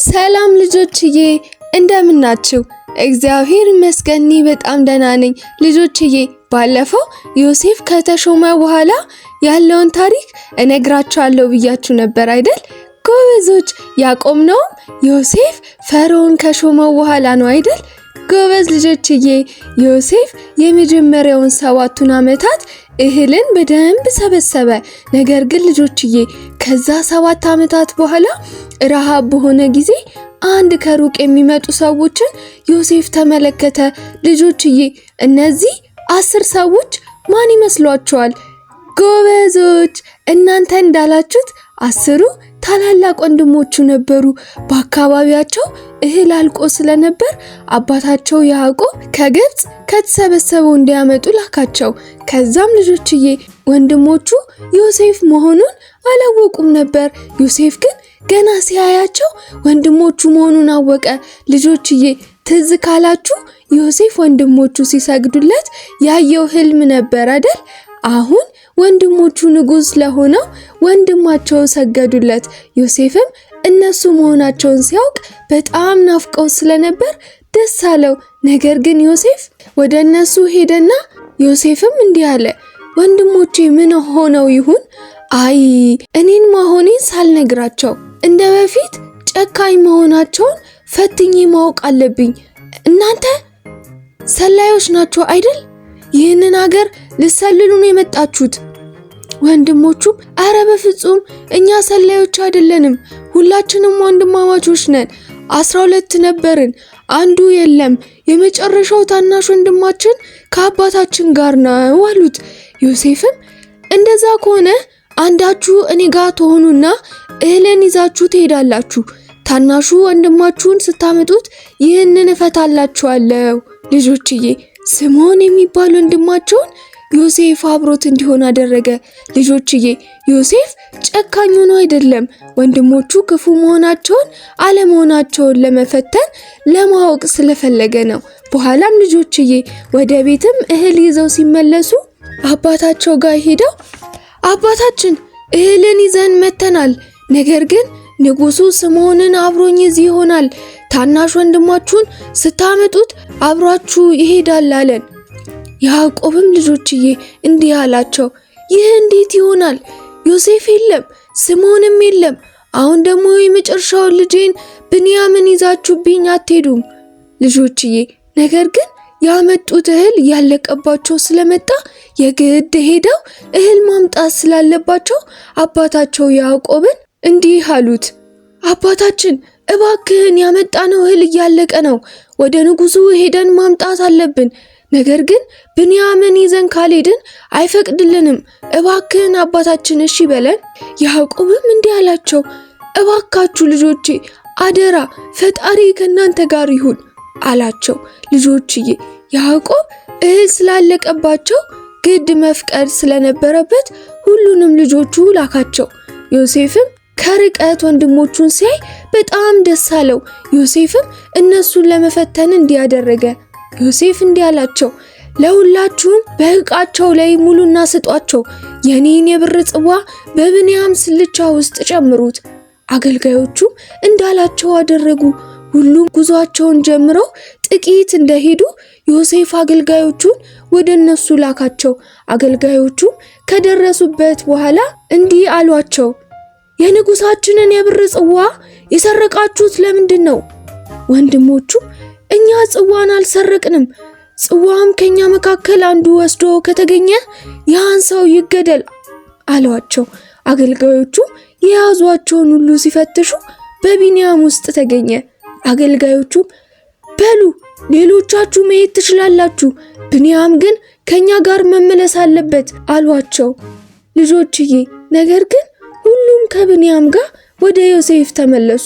ሰላም ልጆችዬ እንደምን ናችሁ? እግዚአብሔር ይመስገን በጣም ደህና ነኝ። ልጆችዬ ባለፈው ዮሴፍ ከተሾመ በኋላ ያለውን ታሪክ እነግራችኋለሁ ብያችሁ ነበር አይደል? ጎበዞች፣ ያቆምነውም ዮሴፍ ፈርዖን ከሾመው በኋላ ነው አይደል? ጎበዝ ልጆችዬ፣ ዮሴፍ የመጀመሪያውን 7 ዓመታት እህልን በደንብ ሰበሰበ። ነገር ግን ልጆችዬ ከዛ 7 ዓመታት በኋላ ረሃብ በሆነ ጊዜ አንድ ከሩቅ የሚመጡ ሰዎችን ዮሴፍ ተመለከተ። ልጆችዬ እነዚህ 10 ሰዎች ማን ይመስሏቸዋል? ጎበዞች፣ እናንተ እንዳላችሁት 10ሩ ታላላቅ ወንድሞቹ ነበሩ። በአካባቢያቸው እህል አልቆ ስለነበር አባታቸው ያዕቆብ ከግብፅ ከተሰበሰበው እንዲያመጡ ላካቸው። ከዛም ልጆችዬ ወንድሞቹ ዮሴፍ መሆኑን አላወቁም ነበር። ዮሴፍ ግን ገና ሲያያቸው ወንድሞቹ መሆኑን አወቀ። ልጆችዬ ትዝ ካላችሁ ዮሴፍ ወንድሞቹ ሲሰግዱለት ያየው ህልም ነበር አይደል? አሁን ወንድሞቹ ንጉሥ ለሆነው ወንድማቸው ሰገዱለት። ዮሴፍም እነሱ መሆናቸውን ሲያውቅ በጣም ናፍቀው ስለነበር ደስ አለው። ነገር ግን ዮሴፍ ወደ እነሱ ሄደና ዮሴፍም እንዲህ አለ፣ ወንድሞቼ ምን ሆነው ይሁን? አይ እኔን መሆኔን ሳልነግራቸው እንደ በፊት ጨካኝ መሆናቸውን ፈትኜ ማወቅ አለብኝ። እናንተ ሰላዮች ናቸው አይደል? ይህንን ሀገር ልሰልሉ ነው የመጣችሁት? ወንድሞቹም አረ በፍጹም እኛ ሰላዮች አይደለንም፣ ሁላችንም ወንድማማቾች ነን። 12 ነበርን፣ አንዱ የለም። የመጨረሻው ታናሽ ወንድማችን ከአባታችን ጋር ነው አሉት። ዮሴፍም እንደዛ ከሆነ አንዳችሁ እኔ ጋር ትሆኑና እህልን ይዛችሁ ትሄዳላችሁ። ታናሹ ወንድማችሁን ስታመጡት ይህንን እፈታላችኋለሁ። ልጆችዬ ስምዖን የሚባል ወንድማቸውን ዮሴፍ አብሮት እንዲሆን አደረገ። ልጆችዬ ዮሴፍ ጨካኝ ሆኖ አይደለም፣ ወንድሞቹ ክፉ መሆናቸውን አለመሆናቸውን ለመፈተን ለማወቅ ስለፈለገ ነው። በኋላም ልጆችዬ ወደ ቤትም እህል ይዘው ሲመለሱ አባታቸው ጋር ሄደው አባታችን እህልን ይዘን መተናል፣ ነገር ግን ንጉሱ ስምዖንን አብሮኝ እዚህ ይሆናል። ታናሽ ወንድማችሁን ስታመጡት አብሯችሁ ይሄዳል አለን። ያዕቆብም ልጆችዬ እንዲህ አላቸው፣ ይህ እንዴት ይሆናል? ዮሴፍ የለም፣ ስምዖንም የለም። አሁን ደግሞ የመጨረሻውን ልጄን ብንያምን ይዛችሁብኝ አትሄዱም። ልጆችዬ ነገር ግን ያመጡት እህል ያለቀባቸው ስለመጣ የግድ ሄደው እህል ማምጣት ስላለባቸው አባታቸው ያዕቆብን እንዲህ አሉት፣ አባታችን እባክህን ያመጣነው እህል እያለቀ ነው፣ ወደ ንጉሱ ሄደን ማምጣት አለብን። ነገር ግን ብንያምን ይዘን ካልሄድን አይፈቅድልንም። እባክህን አባታችን እሺ በለን። ያዕቆብም እንዲህ አላቸው፣ እባካችሁ ልጆቼ አደራ፣ ፈጣሪ ከእናንተ ጋር ይሁን አላቸው። ልጆችዬ ያዕቆብ እህል ስላለቀባቸው ግድ መፍቀድ ስለነበረበት ሁሉንም ልጆቹ ላካቸው። ዮሴፍም ከርቀት ወንድሞቹን ሲያይ በጣም ደስ አለው። ዮሴፍም እነሱን ለመፈተን እንዲያደረገ ዮሴፍ እንዲህ አላቸው፣ ለሁላችሁም በዕቃቸው ላይ ሙሉና ስጧቸው። የኔን የብር ጽዋ በብንያም ስልቻ ውስጥ ጨምሩት። አገልጋዮቹም እንዳላቸው አደረጉ። ሁሉም ጉዟቸውን ጀምረው ጥቂት እንደሄዱ ዮሴፍ አገልጋዮቹን ወደ እነሱ ላካቸው። አገልጋዮቹም ከደረሱበት በኋላ እንዲህ አሏቸው፣ የንጉሳችንን የብር ጽዋ የሰረቃችሁት ለምንድን ነው? ወንድሞቹም እኛ ጽዋን አልሰረቅንም፣ ጽዋም ከኛ መካከል አንዱ ወስዶ ከተገኘ ያን ሰው ይገደል አሏቸው። አገልጋዮቹም የያዟቸውን ሁሉ ሲፈትሹ በብንያም ውስጥ ተገኘ። አገልጋዮቹም በሉ ሌሎቻችሁ መሄድ ትችላላችሁ፣ ብንያም ግን ከኛ ጋር መመለስ አለበት አሏቸው። ልጆችዬ ነገር ግን ሁሉም ከብንያም ጋር ወደ ዮሴፍ ተመለሱ።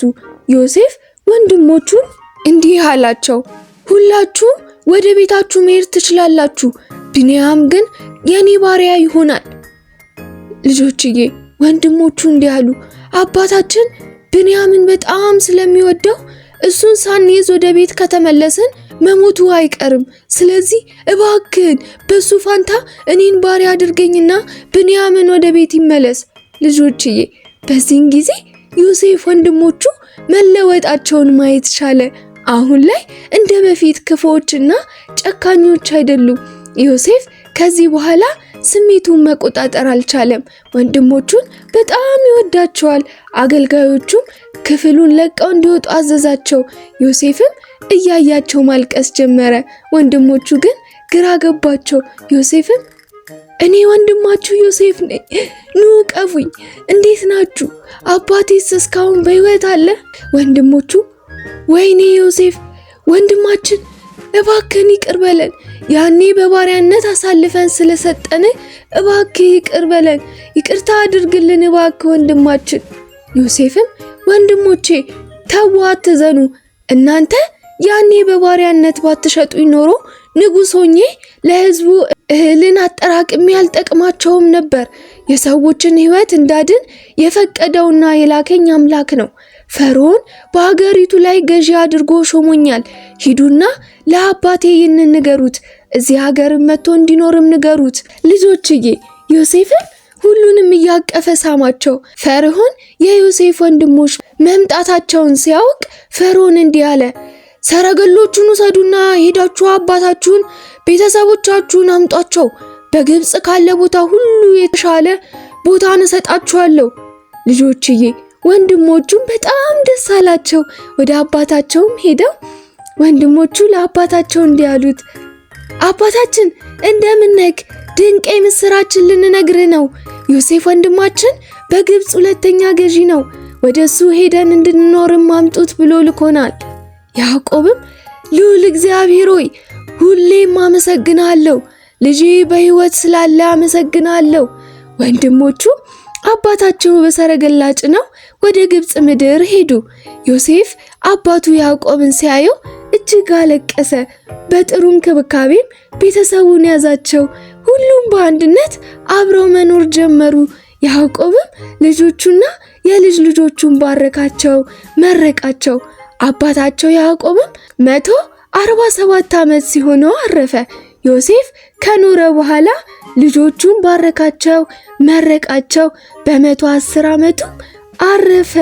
ዮሴፍ ወንድሞቹን እንዲህ አላቸው፣ ሁላችሁም ወደ ቤታችሁ መሄድ ትችላላችሁ፣ ብንያም ግን የኔ ባሪያ ይሆናል። ልጆችዬ ወንድሞቹ እንዲህ አሉ፣ አባታችን ብንያምን በጣም ስለሚወደው እሱን ሳንይዝ ወደ ቤት ከተመለስን መሞቱ አይቀርም። ስለዚህ እባክህን በሱ ፋንታ እኔን ባሪያ አድርገኝና ብንያምን ወደ ቤት ይመለስ። ልጆችዬ በዚህን ጊዜ ዮሴፍ ወንድሞቹ መለወጣቸውን ማየት ቻለ። አሁን ላይ እንደ በፊት ክፉዎችና ጨካኞች አይደሉም። ዮሴፍ ከዚህ በኋላ ስሜቱን መቆጣጠር አልቻለም። ወንድሞቹን በጣም ይወዳቸዋል። አገልጋዮቹም ክፍሉን ለቀው እንዲወጡ አዘዛቸው። ዮሴፍም እያያቸው ማልቀስ ጀመረ። ወንድሞቹ ግን ግራ ገባቸው። ዮሴፍም እኔ ወንድማችሁ ዮሴፍ ነኝ፣ ኑ ቀፉኝ፣ እንዴት ናችሁ? አባቴስ እስካሁን በሕይወት አለ? ወንድሞቹ ወይኔ ዮሴፍ ወንድማችን እባክህን ይቅር በለን፣ ያኔ በባሪያነት አሳልፈን ስለሰጠን እባክህ ይቅር በለን፣ ይቅርታ አድርግልን እባክህ ወንድማችን። ዮሴፍም ወንድሞቼ ተው አትዘኑ፣ እናንተ ያኔ በባሪያነት ባትሸጡኝ ኖሮ ንጉሥ ሆኜ ለሕዝቡ እህልን አጠራቅሜ ያልጠቅማቸውም ነበር። የሰዎችን ሕይወት እንዳድን የፈቀደውና የላከኝ አምላክ ነው። ፈርዖን በአገሪቱ ላይ ገዢ አድርጎ ሾሞኛል። ሂዱና ለአባቴ ይህንን ንገሩት፣ እዚህ ሀገርም መጥቶ እንዲኖርም ንገሩት። ልጆችዬ ዮሴፍን ሁሉንም እያቀፈ ሳማቸው። ፈርዖን የዮሴፍ ወንድሞች መምጣታቸውን ሲያውቅ ፈርዖን እንዲህ አለ፣ ሰረገሎቹን ውሰዱና ሄዳችሁ አባታችሁን ቤተሰቦቻችሁን አምጧቸው። በግብፅ ካለ ቦታ ሁሉ የተሻለ ቦታን እሰጣችኋለሁ። ልጆችዬ ወንድሞቹም በጣም ደስ አላቸው። ወደ አባታቸውም ሄደው ወንድሞቹ ለአባታቸው እንዲህ አሉት፣ አባታችን እንደምን ነህ? ድንቅ የምስራችን ልንነግርህ ነው። ዮሴፍ ወንድማችን በግብፅ ሁለተኛ ገዢ ነው። ወደሱ ሄደን እንድንኖርም አምጡት ብሎ ልኮናል። ያዕቆብም ልዑል እግዚአብሔር ሆይ ሁሌም አመሰግናለሁ፣ ልጄ በሕይወት ስላለ አመሰግናለሁ። ወንድሞቹ አባታቸው በሰረገላ ጭነው ወደ ግብፅ ምድር ሄዱ። ዮሴፍ አባቱ ያዕቆብን ሲያየው እጅግ አለቀሰ። በጥሩ እንክብካቤም ቤተሰቡን ያዛቸው። ሁሉም በአንድነት አብረው መኖር ጀመሩ። ያዕቆብም ልጆቹና የልጅ ልጆቹን ባረካቸው፣ መረቃቸው። አባታቸው ያዕቆብም 147 ዓመት ሲሆነው አረፈ። ዮሴፍ ከኖረ በኋላ ልጆቹን ባረካቸው፣ መረቃቸው። በ110 ዓመቱ አረፈ።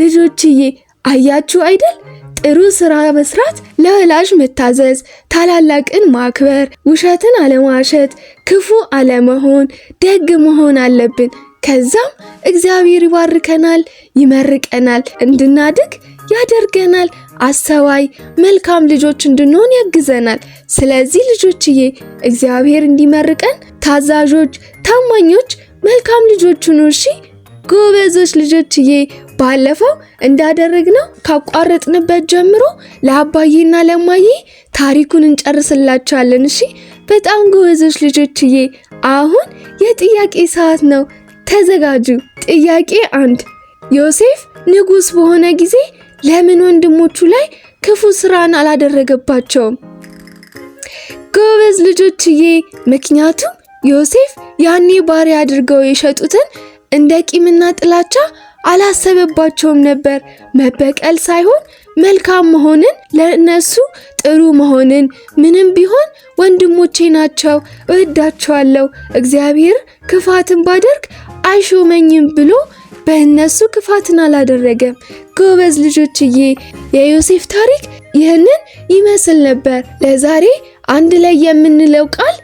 ልጆችዬ አያችሁ አይደል? ጥሩ ስራ መስራት፣ ለወላጅ መታዘዝ፣ ታላላቅን ማክበር፣ ውሸትን አለማሸት፣ ክፉ አለመሆን፣ ደግ መሆን አለብን። ከዛም እግዚአብሔር ይባርከናል፣ ይመርቀናል፣ እንድናድግ ያደርገናል፣ አስተዋይ መልካም ልጆች እንድንሆን ያግዘናል። ስለዚህ ልጆችዬ እግዚአብሔር እንዲመርቀን ታዛዦች፣ ታማኞች፣ መልካም ልጆች ሁኑ። እሺ ጎበዞች ልጆችዬ። ባለፈው እንዳደረግነው ካቋረጥንበት ጀምሮ ለአባዬና ለማዬ ታሪኩን እንጨርስላችኋለን። እሺ በጣም ጎበዞች ልጆችዬ። አሁን የጥያቄ ሰዓት ነው። ተዘጋጁ። ጥያቄ 1 ዮሴፍ ንጉሥ በሆነ ጊዜ ለምን ወንድሞቹ ላይ ክፉ ስራን አላደረገባቸውም? ጎበዝ ልጆችዬ። ምክንያቱም ዮሴፍ ያኔ ባሪያ አድርገው የሸጡትን እንደ ቂምና ጥላቻ አላሰበባቸውም ነበር። መበቀል ሳይሆን መልካም መሆንን፣ ለእነሱ ጥሩ መሆንን፣ ምንም ቢሆን ወንድሞቼ ናቸው፣ እወዳቸዋለሁ፣ እግዚአብሔር ክፋትን ባደርግ አይሾመኝም ብሎ በእነሱ ክፋትን አላደረገም። ጎበዝ ልጆችዬ። የዮሴፍ ታሪክ ይህንን ይመስል ነበር። ለዛሬ አንድ ላይ የምንለው ቃል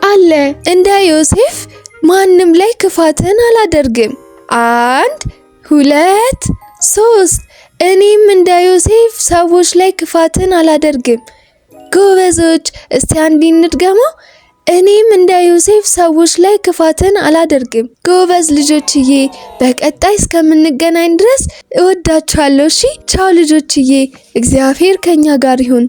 አለ። እንደ ዮሴፍ ማንም ላይ ክፋትን አላደርግም። 1 2 3 እኔም እንደ ዮሴፍ ሰዎች ላይ ክፋትን አላደርግም። ጎበዞች። እስቲ አንዴ እንድገመው። እኔም እንደ ዮሴፍ ሰዎች ላይ ክፋትን አላደርግም። ጎበዝ ልጆችዬ። በቀጣይ እስከምንገናኝ ድረስ እወዳችኋለሁ። እሺ ቻው ልጆችዬ። እግዚአብሔር ከኛ ጋር ይሁን።